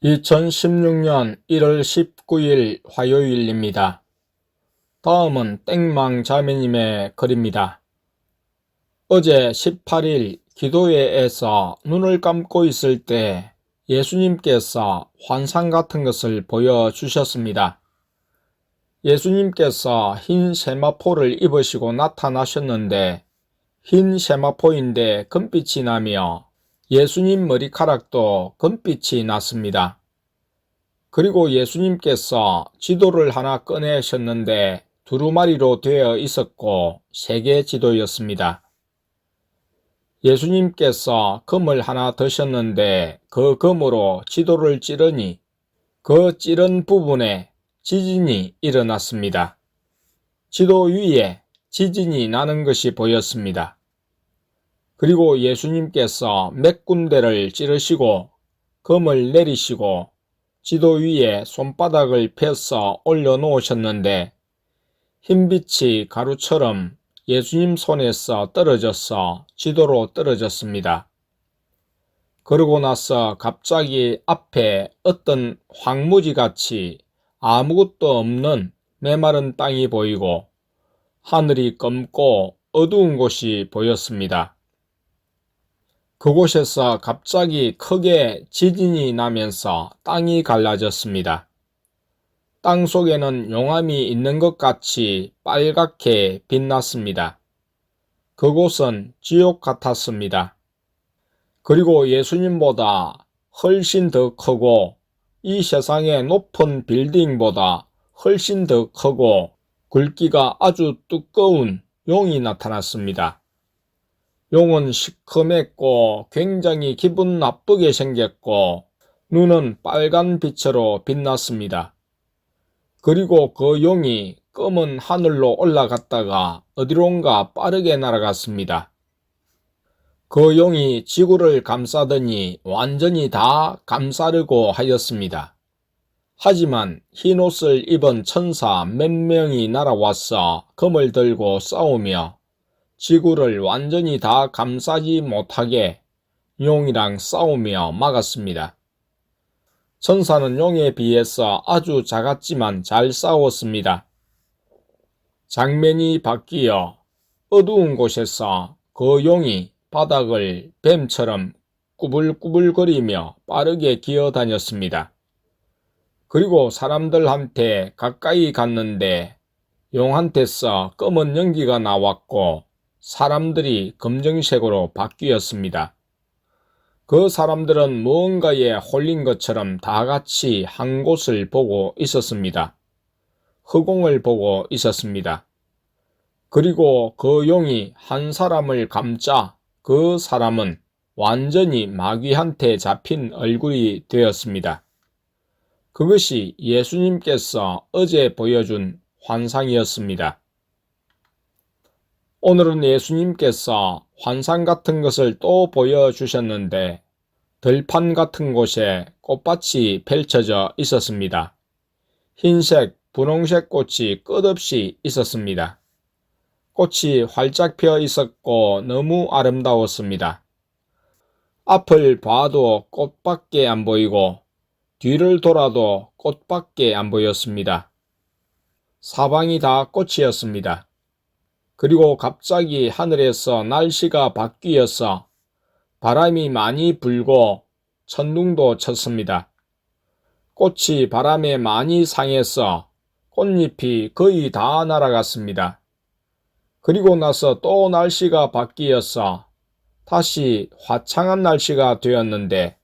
2016년 1월 19일 화요일입니다. 다음은 땡망 자매님의 글입니다. 어제 18일 기도회에서 눈을 감고 있을 때 예수님께서 환상 같은 것을 보여주셨습니다. 예수님께서 흰 세마포를 입으시고 나타나셨는데 흰 세마포인데 금빛이 나며 예수님 머리카락도 금빛이 났습니다. 그리고 예수님께서 지도를 하나 꺼내셨는데 두루마리로 되어 있었고 세계 지도였습니다. 예수님께서 금을 하나 드셨는데 그 금으로 지도를 찌르니 그 찌른 부분에 지진이 일어났습니다. 지도 위에 지진이 나는 것이 보였습니다. 그리고 예수님께서 몇 군데를 찌르시고 금을 내리시고 지도 위에 손바닥을 펴서 올려놓으셨는데 흰빛이 가루처럼 예수님 손에서 떨어져서 지도로 떨어졌습니다. 그러고 나서 갑자기 앞에 어떤 황무지같이 아무것도 없는 메마른 땅이 보이고 하늘이 검고 어두운 곳이 보였습니다. 그곳에서 갑자기 크게 지진이 나면서 땅이 갈라졌습니다. 땅 속에는 용암이 있는 것 같이 빨갛게 빛났습니다. 그곳은 지옥 같았습니다. 그리고 예수님보다 훨씬 더 크고 이 세상의 높은 빌딩보다 훨씬 더 크고 굵기가 아주 두꺼운 용이 나타났습니다. 용은 시커맸고 굉장히 기분 나쁘게 생겼고 눈은 빨간 빛으로 빛났습니다. 그리고 그 용이 검은 하늘로 올라갔다가 어디론가 빠르게 날아갔습니다. 그 용이 지구를 감싸더니 완전히 다 감싸려고 하였습니다. 하지만 흰옷을 입은 천사 몇 명이 날아와서 검을 들고 싸우며 지구를 완전히 다 감싸지 못하게 용이랑 싸우며 막았습니다. 천사는 용에 비해서 아주 작았지만 잘 싸웠습니다. 장면이 바뀌어 어두운 곳에서 그 용이 바닥을 뱀처럼 꾸불꾸불거리며 빠르게 기어다녔습니다. 그리고 사람들한테 가까이 갔는데 용한테서 검은 연기가 나왔고 사람들이 검정색으로 바뀌었습니다. 그 사람들은 무언가에 홀린 것처럼 다 같이 한 곳을 보고 있었습니다. 허공을 보고 있었습니다. 그리고 그 용이 한 사람을 감자 그 사람은 완전히 마귀한테 잡힌 얼굴이 되었습니다. 그것이 예수님께서 어제 보여준 환상이었습니다. 오늘은 예수님께서 환상 같은 것을 또 보여주셨는데 들판 같은 곳에 꽃밭이 펼쳐져 있었습니다. 흰색, 분홍색 꽃이 끝없이 있었습니다. 꽃이 활짝 피어 있었고 너무 아름다웠습니다. 앞을 봐도 꽃밖에 안 보이고 뒤를 돌아도 꽃밖에 안 보였습니다. 사방이 다 꽃이었습니다. 그리고 갑자기 하늘에서 날씨가 바뀌어서 바람이 많이 불고 천둥도 쳤습니다. 꽃이 바람에 많이 상해서 꽃잎이 거의 다 날아갔습니다. 그리고 나서 또 날씨가 바뀌어서 다시 화창한 날씨가 되었는데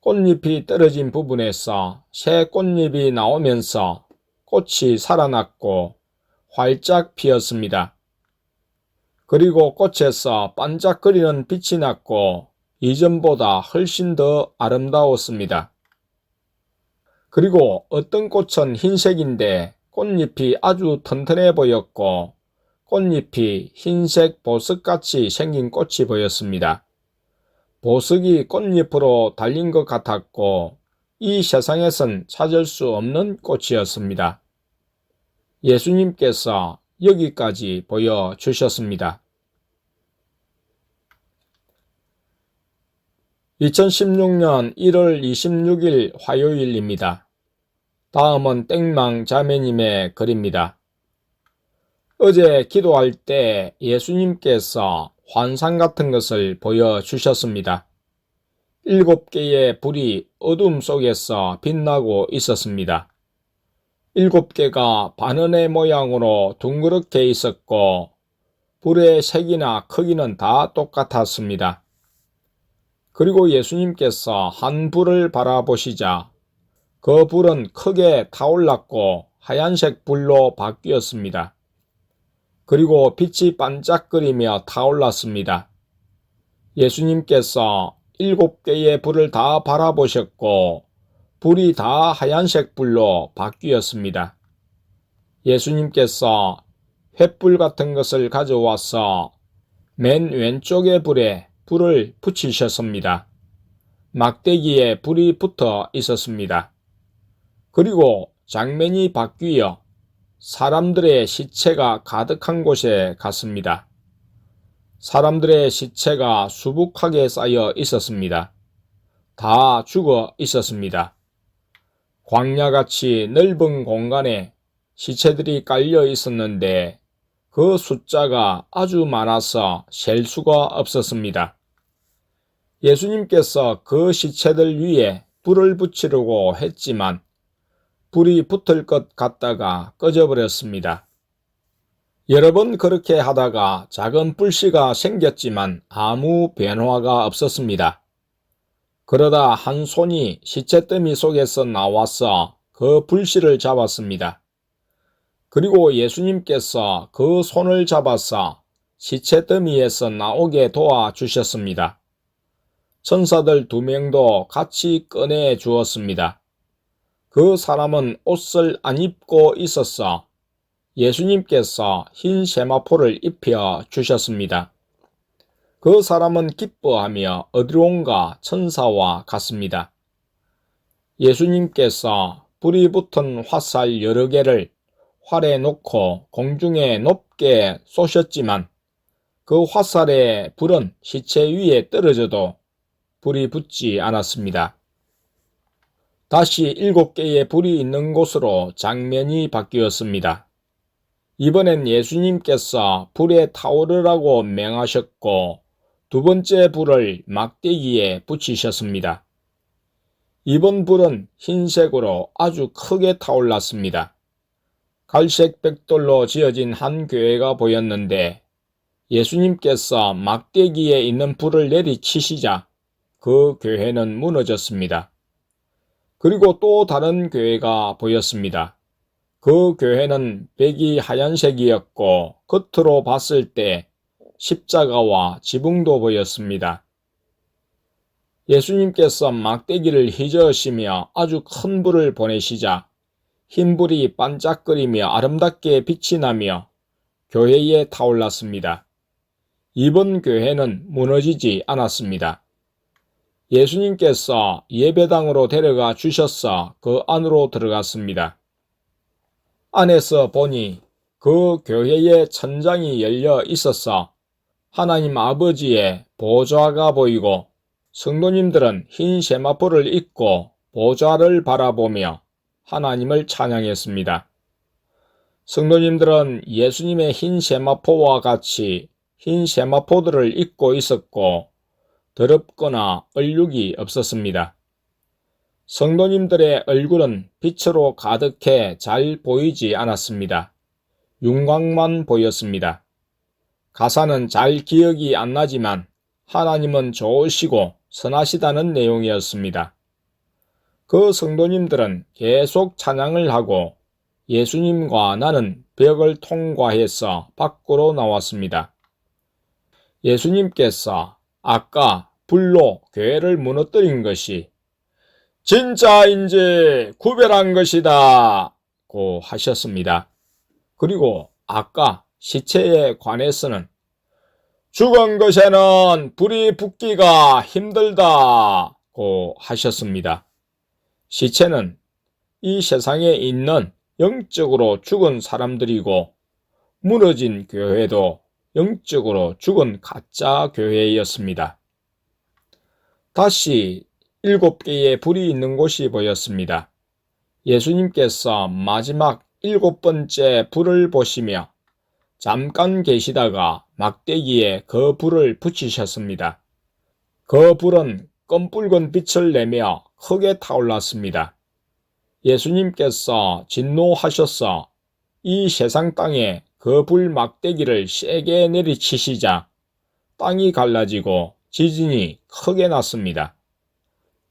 꽃잎이 떨어진 부분에서 새 꽃잎이 나오면서 꽃이 살아났고 활짝 피었습니다. 그리고 꽃에서 반짝거리는 빛이 났고 이전보다 훨씬 더 아름다웠습니다. 그리고 어떤 꽃은 흰색인데 꽃잎이 아주 튼튼해 보였고 꽃잎이 흰색 보석같이 생긴 꽃이 보였습니다. 보석이 꽃잎으로 달린 것 같았고 이 세상에선 찾을 수 없는 꽃이었습니다. 예수님께서 여기까지 보여주셨습니다. 2016년 1월 26일 화요일입니다. 다음은 땡망 자매님의 글입니다. 어제 기도할 때 예수님께서 환상 같은 것을 보여주셨습니다. 7개의 불이 어둠 속에서 빛나고 있었습니다. 7개가 바늘의 모양으로 둥그렇게 있었고 불의 색이나 크기는 다 똑같았습니다. 그리고 예수님께서 한 불을 바라보시자 그 불은 크게 타올랐고 하얀색 불로 바뀌었습니다. 그리고 빛이 반짝거리며 타올랐습니다. 예수님께서 7개의 불을 다 바라보셨고 불이 다 하얀색 불로 바뀌었습니다. 예수님께서 횃불 같은 것을 가져와서 맨 왼쪽의 불에 불을 붙이셨습니다. 막대기에 불이 붙어 있었습니다. 그리고 장면이 바뀌어 사람들의 시체가 가득한 곳에 갔습니다. 사람들의 시체가 수북하게 쌓여 있었습니다. 다 죽어 있었습니다. 광야같이 넓은 공간에 시체들이 깔려 있었는데 그 숫자가 아주 많아서 셀 수가 없었습니다. 예수님께서 그 시체들 위에 불을 붙이려고 했지만 불이 붙을 것 같다가 꺼져버렸습니다. 여러 번 그렇게 하다가 작은 불씨가 생겼지만 아무 변화가 없었습니다. 그러다 한 손이 시체더미 속에서 나와서 그 불씨를 잡았습니다. 그리고 예수님께서 그 손을 잡아서 시체더미에서 나오게 도와주셨습니다. 천사들 2명도 같이 꺼내 주었습니다. 그 사람은 옷을 안 입고 있었어 예수님께서 흰 세마포를 입혀 주셨습니다. 그 사람은 기뻐하며 어디론가 천사와 갔습니다. 예수님께서 불이 붙은 화살 여러 개를 활에 놓고 공중에 높게 쏘셨지만 그 화살의 불은 시체 위에 떨어져도 불이 붙지 않았습니다. 다시 7개의 불이 있는 곳으로 장면이 바뀌었습니다. 이번엔 예수님께서 불에 타오르라고 명하셨고 2번째 불을 막대기에 붙이셨습니다. 이번 불은 흰색으로 아주 크게 타올랐습니다. 갈색 벽돌로 지어진 한 교회가 보였는데 예수님께서 막대기에 있는 불을 내리치시자 그 교회는 무너졌습니다. 그리고 또 다른 교회가 보였습니다. 그 교회는 벽이 하얀색이었고 겉으로 봤을 때 십자가와 지붕도 보였습니다. 예수님께서 막대기를 휘저으시며 아주 큰 불을 보내시자 흰 불이 반짝거리며 아름답게 빛이 나며 교회에 타올랐습니다. 이번 교회는 무너지지 않았습니다. 예수님께서 예배당으로 데려가 주셔서 그 안으로 들어갔습니다. 안에서 보니 그 교회의 천장이 열려 있어서 하나님 아버지의 보좌가 보이고 성도님들은 흰 세마포를 입고 보좌를 바라보며 하나님을 찬양했습니다. 성도님들은 예수님의 흰 세마포와 같이 흰 세마포들을 입고 있었고 더럽거나 얼룩이 없었습니다. 성도님들의 얼굴은 빛으로 가득해 잘 보이지 않았습니다. 윤곽만 보였습니다. 가사는 잘 기억이 안 나지만 하나님은 좋으시고 선하시다는 내용이었습니다. 그 성도님들은 계속 찬양을 하고 예수님과 나는 벽을 통과해서 밖으로 나왔습니다. 예수님께서 아까 불로 교회를 무너뜨린 것이 진짜인지 구별한 것이다 고 하셨습니다. 그리고 아까 시체에 관해서는 죽은 것에는 불이 붙기가 힘들다 고 하셨습니다. 시체는 이 세상에 있는 영적으로 죽은 사람들이고 무너진 교회도 영적으로 죽은 가짜 교회였습니다. 다시 7개의 불이 있는 곳이 보였습니다. 예수님께서 마지막 7번째 불을 보시며 잠깐 계시다가 막대기에 그 불을 붙이셨습니다. 그 불은 검붉은 빛을 내며 크게 타올랐습니다. 예수님께서 진노하셔서 이 세상 땅에 그 불 막대기를 세게 내리치시자 땅이 갈라지고 지진이 크게 났습니다.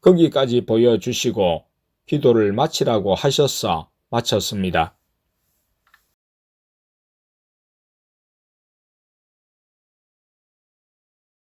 거기까지 보여주시고 기도를 마치라고 하셔서 마쳤습니다.